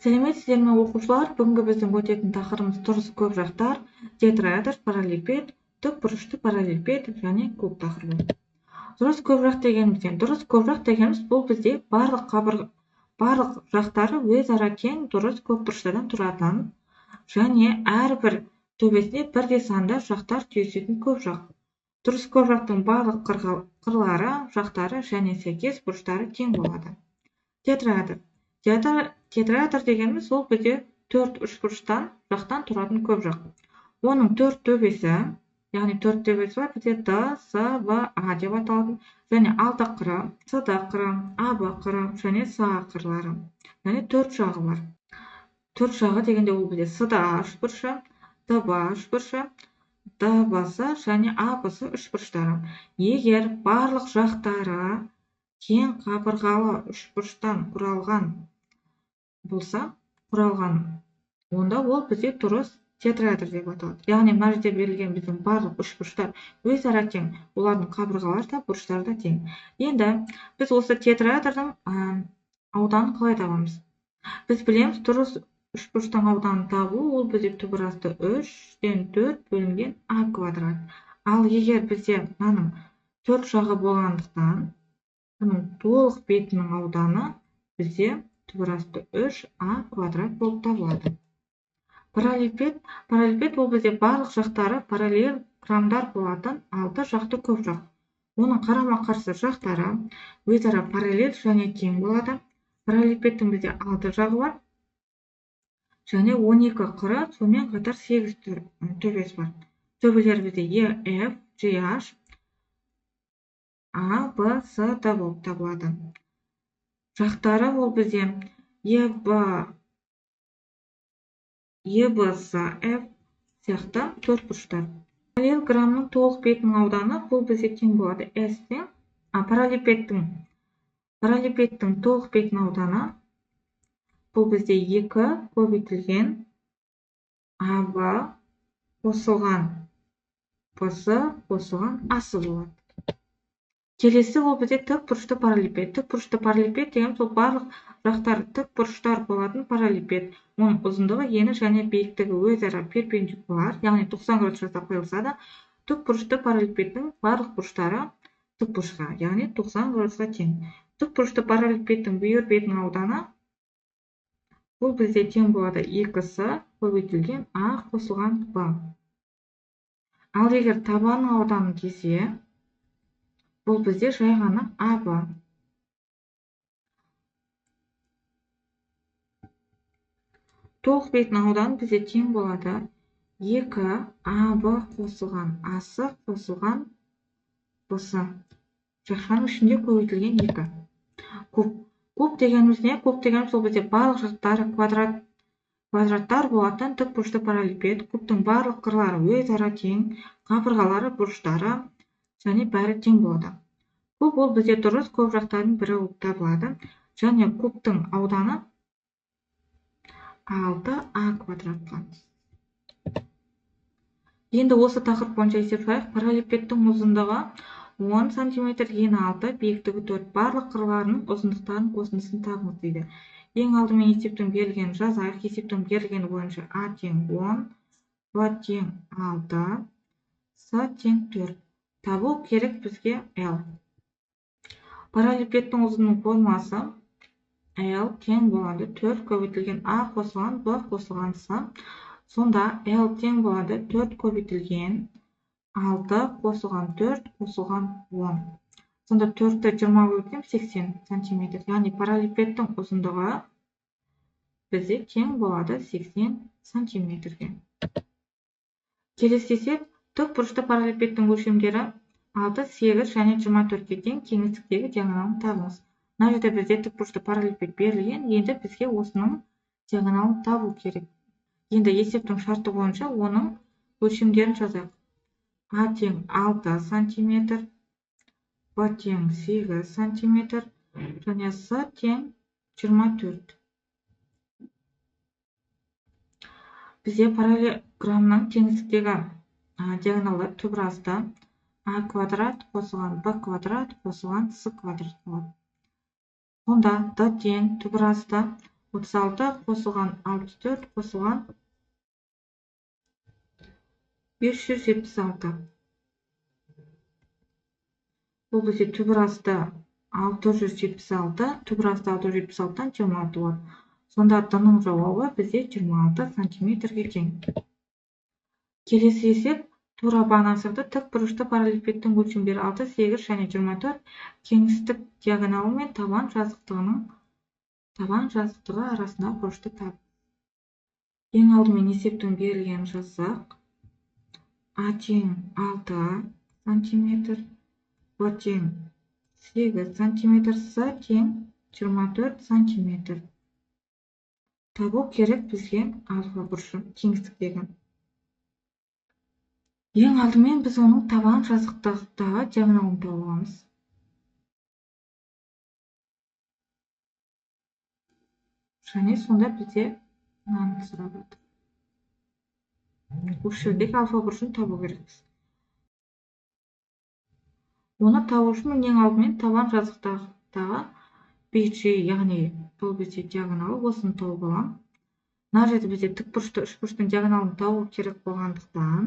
Сәлеметсіздер ме оқушылар? Бүгінгі біздің өтетін тақырыбымыз тұрыс көп жақтар, тетраэдр, параллелепипед, тікбұрышты параллелепипед және куб тақырыбы. Тұрыс көп жақ дегеніміз бұл бізде барлық жақтары өзара тең дұрыс көп бұрыштардан тұратын және әрбір төбесіне бірдей санда жақтар түйісетін көп жақ. Тұрыс көп жақтың барлық қырлары, жақтары және сәйкес бұрыштары тең болады. Тетраэдр дегеніміз ол бізде 4 үшбұрыштан жақтан тұратын көп жақ. Оның 4 төбесі, яғни 4 төбесі бар, бізде Д, С, В, А деп аталатын, және алты қыры, С қыры, АБ қыры және С қырлары. Және 4 жағы бар. 4 жағы дегенде ол бізде С-да үшбұрышы, Д-ба үшбұрышы, Д-басы және А-басы үшбұрыштары. Егер барлық жақтары тең қабырғалы үшбұрыштан құралған болса, онда ол бізде тұрыс тетраэдр деп аталады. Яғни мына жерде берілген біздің барлық үшбұрыштар өзара тең, олардың қабырғалары да бұрыштары да тең. Енді біз осы тетраэдрдің ауданын қалай табамыз? Біз білеміз, тұрыс үшбұрыштың ауданын табу ол бізде түбір асты 3-тен 4 бөлінген А квадрат. Ал егер бізде мынаның 4 жағы болғандықтан, бұның толық бетінің ауданы бізде түбір асты 3А квадрат болып табылады. Параллелепипед ол бізде барлық жақтары параллель құрамдар болатын 6 жақты көп жақ. Оның қарама-қарсы жақтары өзара параллель және тең болады. Параллелепипедтің бізде 6 жағы бар және 12 қыры, сонымен қатар 8 төбесі бар. Төбелер бізде Е, Ф, G, H, А, Б, С, Д болып табылады. Жақтары ол бізде Е, Б, С, Ф сияқты 4 бұрыштар. Параллелограммның толық бетінің ауданы бұл бізде тең болады S-тен. Параллелепипедтің толық бетінің ауданы бұл бізде 2 көбейтілген АБ қосылған БС қосылған асы болады. Келесі ол бізде тікбұрышты параллелепипед. Тікбұрышты параллелепипед дегеніміз ол барлық жақтары тік бұрыштар болатын параллелепипед. Оның ұзындығы, ені және биіктігі өзара перпендикуляр, яғни 90 градус жасап қойылса да, тікбұрышты параллелепипедтің барлық бұрыштары тікбұрышқа, яғни 90 градусқа тең. Тікбұрышты параллелепипедтің бүйір бетінің ауданы бұл бізде тең болады 2С көбейтілген А қосылған Б. Ал егер табанның ауданын десе, бұл бізде жай ғана АБ. Толық бетінің ауданы бізде тең болады 2 АБ қосылған асы қосылған бұсы. Жақшаның ішінде көбейтілген 2. Куб дегеніміз не? Куб дегеніміз ол бізде барлық жақтары квадраттар болатын тікбұрышты параллелепипед. Кубтың барлық қырлары өзара тең, қабырғалары, бұрыштары және бәрі тең болады. Куб ол бізде тұрыс көп жақтардың бірі болып табылады. Және кубтың ауданы 6А квадратқа. Енді осы тақырып бойынша есеп шығайық. Параллелепипедтің ұзындығы 10 см, ені 6, биіктігі 4. Барлық қырларының ұзындықтарының қосындысын табыңыз дейді. Ең алдымен есептің берілгенін жазайық. Есептің берілгені бойынша А тең 10, Б тең 6, С тең 4. Табу керек бізге L. Параллелепипедтің ұзынының формуласы L тең болады 4 көбейтілген А қосылған Б қосылған С. Сонда L тең болады 4 көбейтілген 6 қосылған 4 қосылған 10. Сонда 4-ті 20 бөлсем 80 см. Яғни параллелепипедтің ұзындығы бізде тең болады 80 см-ге. Келесі есеп, тікбұрышты параллелепипедтің өлшемдері 6, 8 және 24-ке тең. Кеңістіктегі диагоналын табыңыз. Мына жерде бізде тікбұрышты параллелепипед берілген. Енді бізге осының диагоналын табу керек. Енді есептің шарты бойынша оның өлшемдерін жазайық. А тең 6 см, Б тең 8 см және С тең 24. Бізде параллелограммның кеңістіктегі диагоналдар түбір асты А квадрат қосылған Б квадрат қосылған С квадрат болады. Сонда Д тең түбір асты 36 қосылған 64 қосылған 576. Бұл бізде түбір асты 676, түбір асты 676-тан 26 болады. Сонда д-ның жауабы бізде 26 сантиметрге тең. Келесі есеп тура бағанасында тік бұрышты параллелепипедтің өлшемдері 6, 8 және 24 кеңістік диагоналы мен табан жазықтығы арасында бұрышты тап. Ең алдымен есептің берілгенін жазсақ, А тең 6 сантиметр, Б тең 8 сантиметр, С тең 24 сантиметр. Табу керек бізге альфа бұрышы кеңістіктегі. Ең алдымен біз оның табан жазықтықтағы диагоналын табамыз. Және сонда бізде мынаны сұрап отыр. Осы жердегі альфа бұрышын табу керекпіз. Оны табу үшін ең алдымен табан жазықтықтағы BG, яғни бұл бізде диагоналы, осыны тауып аламын. Мына жерде бізде тікбұрышты үшбұрыштың диагоналын табу керек болғандықтан,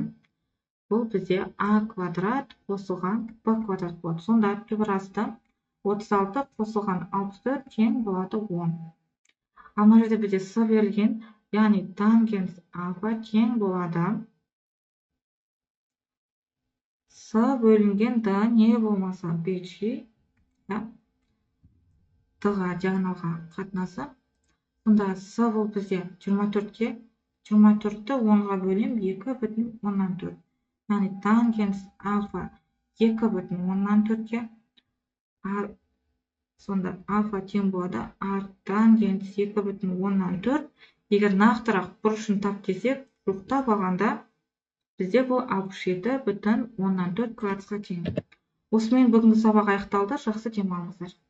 бұл бізде А квадрат қосылған Б квадрат болады. Сонда түбір асты 36 қосылған 64 тең болады 10. Ал мына жерде бізде С берілген, яғни тангенс альфа тең болады С бөлінген Д не болмаса BG, Д-ға диагоналға қатынасы. Сонда С бұл бізде 24-ке, 24-ті 10-ға бөлем 2,4. Яғни тангенс альфа 2,4-ке. Сонда альфа тең болады А тангенс 2,4. Егер нақтырақ бұрышын тап десек, жуықтап алғанда бізде бұл 67,4 градусқа тең. Осымен бүгінгі сабақ аяқталды. Жақсы демалыңыздар.